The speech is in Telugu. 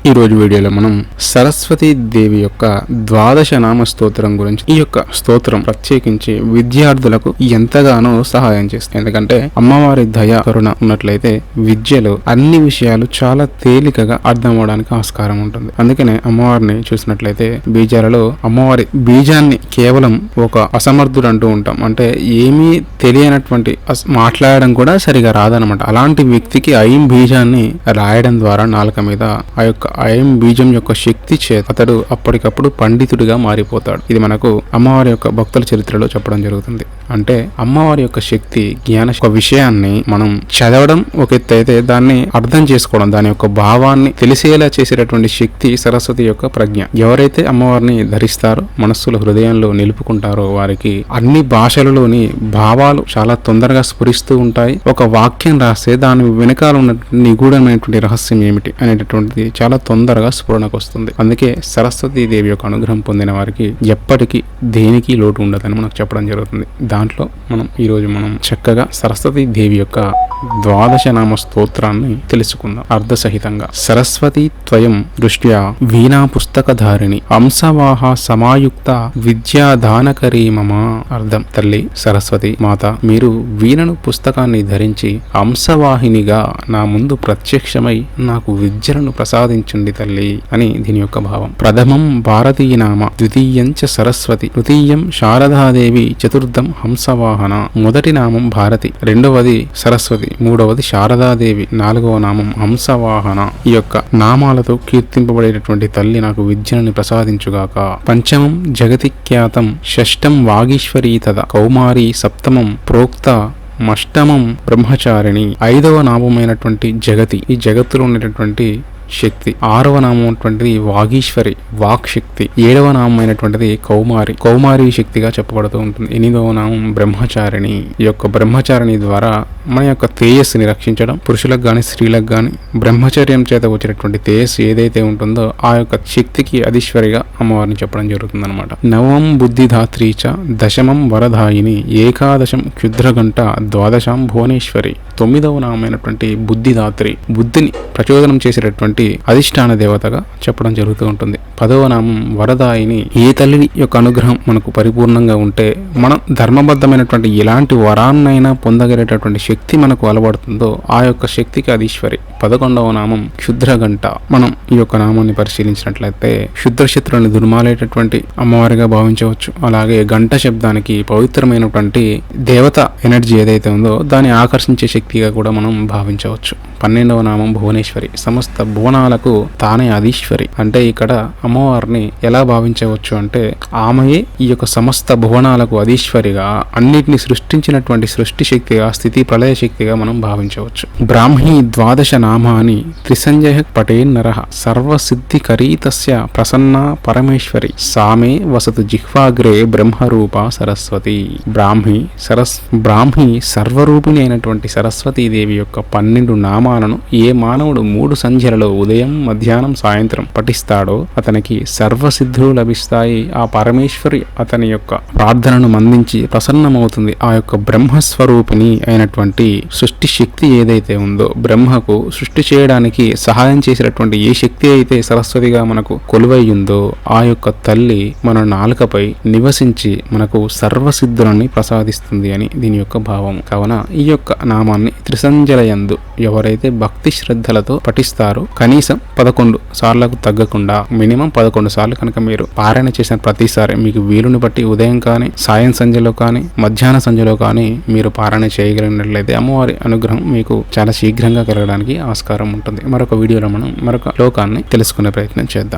ఈ రోజు వీడియోలో మనం సరస్వతీ దేవి యొక్క ద్వాదశ నామ స్తోత్రం గురించి. ఈ యొక్క స్తోత్రం ప్రత్యేకించి విద్యార్థులకు ఎంతగానో సహాయం చేస్తుంది. ఎందుకంటే అమ్మవారి దయ కరుణ ఉన్నట్లయితే విద్యలో అన్ని విషయాలు చాలా తేలికగా అర్థం అవడానికి ఆస్కారం ఉంటుంది. అందుకనే అమ్మవారిని చూసినట్లయితే బీజాలలో అమ్మవారి బీజాన్ని కేవలం ఒక అసమర్థుడు అంటూ ఉంటాం. అంటే ఏమీ తెలియనటువంటి మాట్లాడడం కూడా సరిగా రాదనమాట. అలాంటి వ్యక్తికి ఐం బీజాన్ని రాయడం ద్వారా నాలుక మీద ఆ యొక్క ఐం బీజం యొక్క శక్తి చేత అతడు అప్పటికప్పుడు పండితుడిగా మారిపోతాడు. ఇది మనకు అమ్మవారి యొక్క భక్తుల చరిత్రలో చెప్పడం జరుగుతుంది. అంటే అమ్మవారి యొక్క శక్తి జ్ఞాన ఒక విషయాన్ని మనం చదవడం ఒక ఎత్తు అయితే దాన్ని అర్థం చేసుకోవడం, దాని యొక్క భావాన్ని తెలిసేలా చేసేటటువంటి శక్తి సరస్వతి యొక్క ప్రజ్ఞ. ఎవరైతే అమ్మవారిని ధరిస్తారో మనస్సులో హృదయంలో నిలుపుకుంటారో వారికి అన్ని భాషలలోని భావాలు చాలా తొందరగా స్ఫురిస్తూ ఉంటాయి. ఒక వాక్యం రాస్తే దాని వెనకాల ఉన్న నిగూఢమైనటువంటి రహస్యం ఏమిటి అనేటటువంటిది చాలా తొందరగా స్ఫురణకు వస్తుంది. అందుకే సరస్వతీ దేవి యొక్క అనుగ్రహం పొందిన వారికి ఎప్పటికీ దేనికి లోటు ఉండదని మనకు చెప్పడం జరుగుతుంది. దాంట్లో ఈరోజు మనం చక్కగా సరస్వతీ దేవి యొక్క ద్వాదశ నామ స్తోత్రాన్ని తెలుసుకుందాం అర్ధసహితంగా. సరస్వతి త్వయం దృష్ట్యా వీణా పుస్తకధారిణి అంశవాహ సమాయుక్త విద్యాదానకరీ మమ. అర్థం: తల్లి సరస్వతి మాత, మీరు వీణను పుస్తకాన్ని ధరించి అంశవాహినిగా నా ముందు ప్రత్యక్షమై నాకు విద్యలను ప్రసాదించండి తల్లి అని దీని యొక్క భావం. ప్రథమం భారతీయ నామ, ద్వితీయం చ సరస్వతి, తృతీయం శారదాదేవి, చతుర్థం హంసవాహన. మొదటి నామం భారతి, రెండవది సరస్వతి, మూడవది శారదాదేవి, నాలుగవ నామం హంసవాహన. ఈ యొక్క నామాలతో కీర్తింపబడేటటువంటి తల్లి నాకు విద్యను ప్రసాదించుగాక. పంచమం జగతిఖ్యాతం, షష్టం వాగీశ్వరీ తద కౌమారి, సప్తమం ప్రోక్త, అష్టమం బ్రహ్మచారిణి. ఐదవ నామమైనటువంటి జగతి, ఈ జగత్తులో ఉండేటటువంటి శక్తి. ఆరవ నామం అయినటువంటిది వాగీశ్వరి, వాక్ శక్తి. ఏడవ నామం అయినటువంటిది కౌమారి, కౌమారి శక్తిగా చెప్పబడుతూ ఉంటుంది. ఎనిమిదవ నామం బ్రహ్మచారిణి. ఈ యొక్క బ్రహ్మచారిణి ద్వారా మన యొక్క తేజస్సుని రక్షించడం, పురుషులకు గాని స్త్రీలకు గాని బ్రహ్మచర్యం చేత వచ్చినటువంటి తేజస్సు ఏదైతే ఉంటుందో ఆ యొక్క శక్తికి అధీశ్వరిగా అమ్మవారిని చెప్పడం జరుగుతుంది అనమాట. నవమం బుద్ధిధాత్రీచ, దశమం వరదాయిని, ఏకాదశం క్షుద్రగంట, ద్వాదశం భువనేశ్వరి. తొమ్మిదవ నామైనటువంటి బుద్ధిదాత్రి, బుద్ధిని ప్రచోదనం చేసేటటువంటి అధిష్టాన దేవతగా చెప్పడం జరుగుతూ ఉంటుంది. పదవ నామం వరదాయిని. ఏ తల్లి యొక్క అనుగ్రహం మనకు పరిపూర్ణంగా ఉంటే మనం ధర్మబద్ధమైనటువంటి ఎలాంటి వరాన్నైనా పొందగలిగేటటువంటి శక్తి మనకు అలవడుతుందో ఆ యొక్క శక్తికి అధీశ్వరి. 11వ నామం క్షుద్రగంట. మనం ఈ యొక్క నామాన్ని పరిశీలించినట్లయితే క్షుద్రశత్రువుని దుర్మాలేటటువంటి అమ్మవారిగా భావించవచ్చు. అలాగే గంట శబ్దానికి పవిత్రమైనటువంటి దేవత ఎనర్జీ ఏదైతే ఉందో దాన్ని ఆకర్షించే శక్తిగా కూడా మనం భావించవచ్చు. 12వ నామం భువనేశ్వరి, సమస్త భువనాలకు తానే అధీశ్వరి. అంటే ఇక్కడ అమ్మవారిని ఎలా భావించవచ్చు అంటే ఆమెయే ఈ యొక్క సమస్త భువనాలకు అధీశ్వరిగా, అన్నిటిని సృష్టించినటువంటి సృష్టి శక్తిగా, స్థితి ప్రళయ శక్తిగా మనం భావించవచ్చు. బ్రాహ్మీ ద్వాదశ నామాని త్రిసంజయ పటేన్ నరః, సర్వసిద్ధికరీ తస్య ప్రసన్న పరమేశ్వరి, సామే వసతు జిహ్వాగ్రే బ్రహ్మరూప సరస్వతి. బ్రాహ్మి సర్వరూపిణి అయినటువంటి సరస్వతీదేవి యొక్క 12 నామాలను ఏ మానవుడు 3 సంధ్యలలో ఉదయం, మధ్యాహ్నం, సాయంత్రం పఠిస్తాడో అతనికి సర్వసిద్ధులు లభిస్తాయి. ఆ పరమేశ్వరి అతని యొక్క ప్రార్థనను మందించి ప్రసన్నమవుతుంది. ఆ యొక్క బ్రహ్మస్వరూపిణి అయినటువంటి సృష్టి శక్తి ఏదైతే ఉందో, బ్రహ్మకు సృష్టి చేయడానికి సహాయం చేసినటువంటి ఏ శక్తి అయితే సరస్వతిగా మనకు కొలువయ్యిందో ఆ యొక్క తల్లి మన నాలుకపై నివసించి మనకు సర్వసిద్ధులని ప్రసాదిస్తుంది అని దీని యొక్క భావం. కావున ఈ యొక్క నామాన్ని త్రిసంజలయందు ఎవరైతే భక్తి శ్రద్ధలతో పఠిస్తారో కనీసం 11 సార్లకు తగ్గకుండా మినిమం 11 సార్లు కనుక మీరు పారాయణ చేసిన ప్రతిసారి మీకు వీలుని బట్టి ఉదయం కానీ, సాయం సంధ్యలో కానీ, మధ్యాహ్న సంధ్యలో కానీ మీరు పారాయణ చేయగలిగినట్లయితే అమ్మవారి అనుగ్రహం మీకు చాలా శీఘ్రంగా కలగడానికి ఆస్కారం ఉంటుంది. మరొక వీడియోలో మనం మరొక శ్లోకాన్ని తెలుసుకునే ప్రయత్నం చేద్దాం.